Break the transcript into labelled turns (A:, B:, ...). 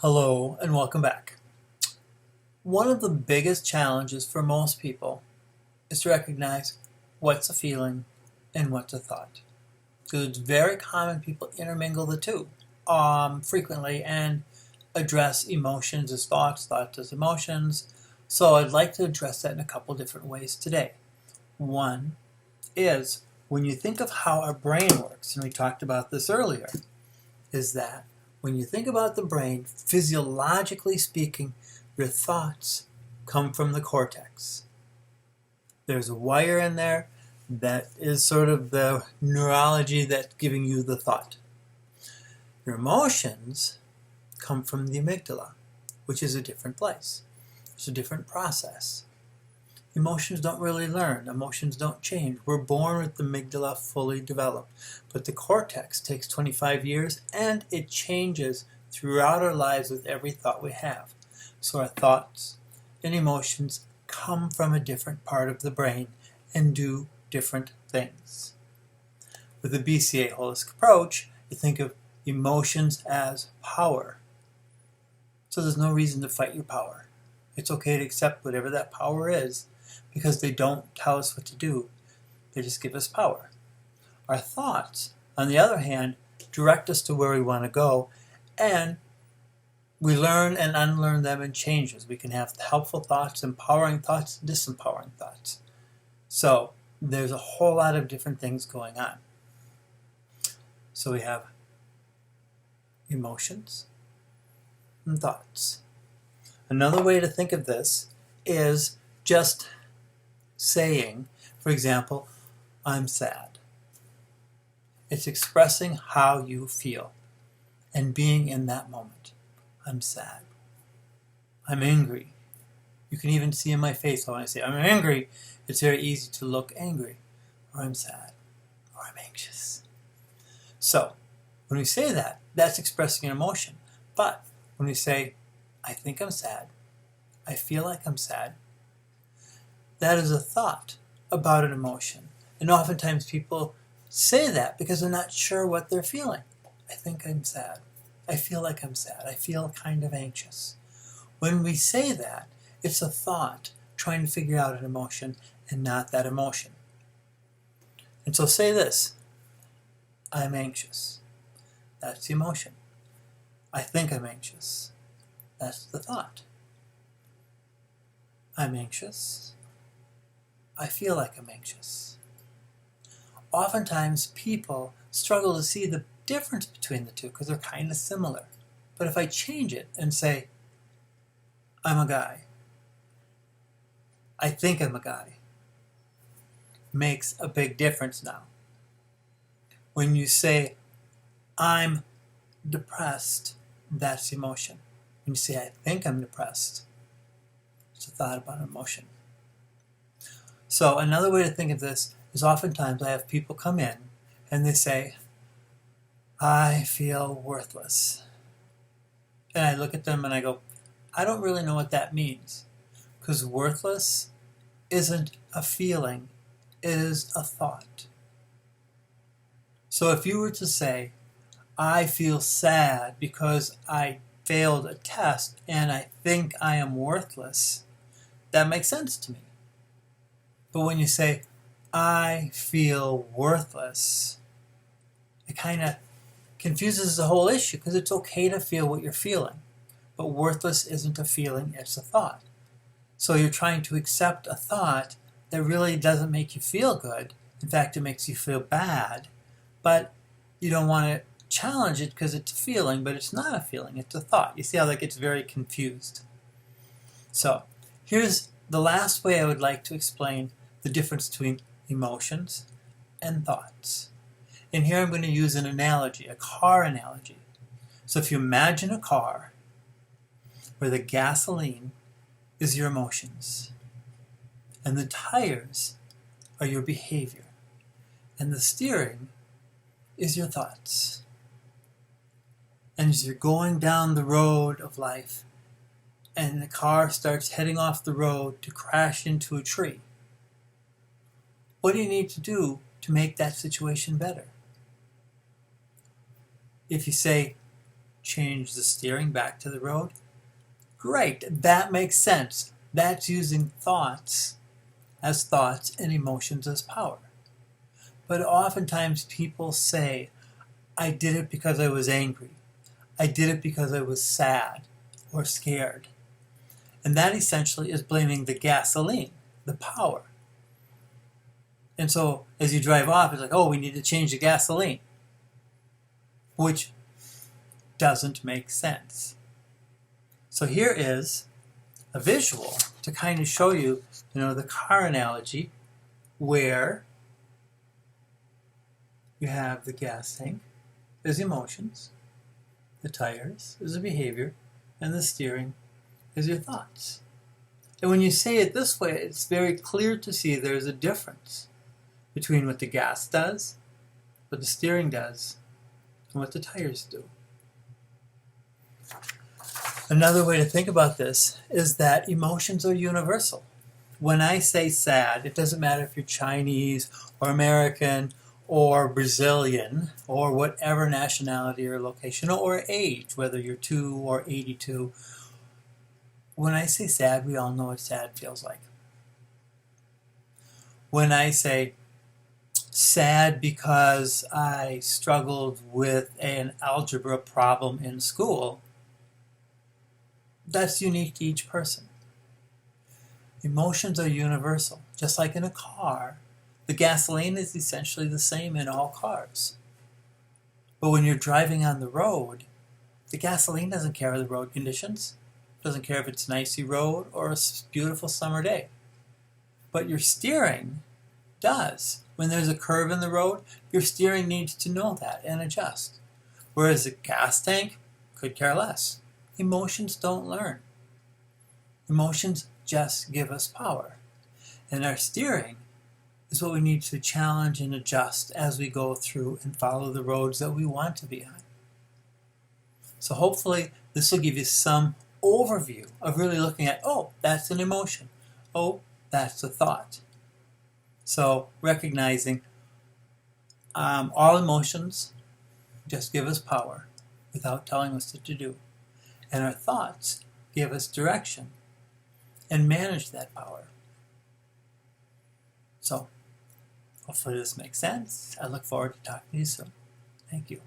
A: Hello and welcome back. One of the biggest challenges for most people is to recognize what's a feeling and what's a thought. Because it's very common people intermingle the two frequently and address emotions as thoughts, thoughts as emotions. So I'd like to address that in a couple different ways today. One is when you think of how our brain works, and we talked about this earlier, is that when you think about the brain, physiologically speaking, your thoughts come from the cortex. There's a wire in there that is sort of the neurology that's giving you the thought. Your emotions come from the amygdala, which is a different place. It's a different process. Emotions don't really learn. Emotions don't change. We're born with the amygdala fully developed. But the cortex takes 25 years and it changes throughout our lives with every thought we have. So our thoughts and emotions come from a different part of the brain and do different things. With the BCA holistic approach, you think of emotions as power. So there's no reason to fight your power. It's okay to accept whatever that power is, because they don't tell us what to do. They just give us power. Our thoughts, on the other hand, direct us to where we want to go, and we learn and unlearn them in changes. We can have helpful thoughts, empowering thoughts, disempowering thoughts. So there's a whole lot of different things going on. So we have emotions and thoughts. Another way to think of this is just saying, for example, I'm sad. It's expressing how you feel and being in that moment. I'm sad. I'm angry. You can even see in my face when I say I'm angry, it's very easy to look angry, or I'm sad, or I'm anxious. So, when we say that, that's expressing an emotion. But when we say, I think I'm sad, I feel like I'm sad, that is a thought about an emotion. And oftentimes people say that because they're not sure what they're feeling. I think I'm sad. I feel like I'm sad. I feel kind of anxious. When we say that, it's a thought trying to figure out an emotion and not that emotion. And so say this, I'm anxious. That's the emotion. I think I'm anxious. That's the thought. I'm anxious. I feel like I'm anxious. Oftentimes people struggle to see the difference between the two because they're kind of similar. But if I change it and say, I'm a guy, I think I'm a guy, makes a big difference now. When you say, I'm depressed, that's emotion. When you say, I think I'm depressed, it's a thought about emotion. So another way to think of this is oftentimes I have people come in and they say, I feel worthless. And I look at them and I go, I don't really know what that means. Because worthless isn't a feeling, it is a thought. So if you were to say, I feel sad because I failed a test and I think I am worthless, that makes sense to me. But when you say, I feel worthless, it kind of confuses the whole issue because it's okay to feel what you're feeling. But worthless isn't a feeling, it's a thought. So you're trying to accept a thought that really doesn't make you feel good. In fact, it makes you feel bad. But you don't want to challenge it because it's a feeling, but it's not a feeling, it's a thought. You see how that gets very confused. So here's the last way I would like to explain the difference between emotions and thoughts. And here I'm going to use an analogy, a car analogy. So if you imagine a car where the gasoline is your emotions and the tires are your behavior and the steering is your thoughts. And as you're going down the road of life and the car starts heading off the road to crash into a tree, what do you need to do to make that situation better? If you say, change the steering back to the road? Great, that makes sense. That's using thoughts and emotions as power. But oftentimes people say, I did it because I was angry. I did it because I was sad or scared. And that essentially is blaming the gasoline, the power. And so as you drive off, it's like, oh, we need to change the gasoline, which doesn't make sense. So here is a visual to kind of show you, the car analogy where you have the gas tank, there's emotions, the tires is the behavior, and the steering is your thoughts. And when you say it this way, it's very clear to see there's a difference between what the gas does, what the steering does, and what the tires do. Another way to think about this is that emotions are universal. When I say sad, it doesn't matter if you're Chinese or American or Brazilian or whatever nationality or location or age, whether you're 2 or 82. When I say sad, we all know what sad feels like. When I say sad because I struggled with an algebra problem in school, that's unique to each person. Emotions are universal. Just like in a car, the gasoline is essentially the same in all cars. But when you're driving on the road, the gasoline doesn't care the road conditions. Doesn't care if it's an icy road or a beautiful summer day. But your steering does. When there's a curve in the road, your steering needs to know that and adjust. Whereas a gas tank could care less. Emotions don't learn. Emotions just give us power. And our steering is what we need to challenge and adjust as we go through and follow the roads that we want to be on. So hopefully this will give you some overview of really looking at, oh, that's an emotion. Oh, that's a thought. So recognizing all emotions just give us power without telling us what to do. And our thoughts give us direction and manage that power. So hopefully this makes sense. I look forward to talking to you soon. Thank you.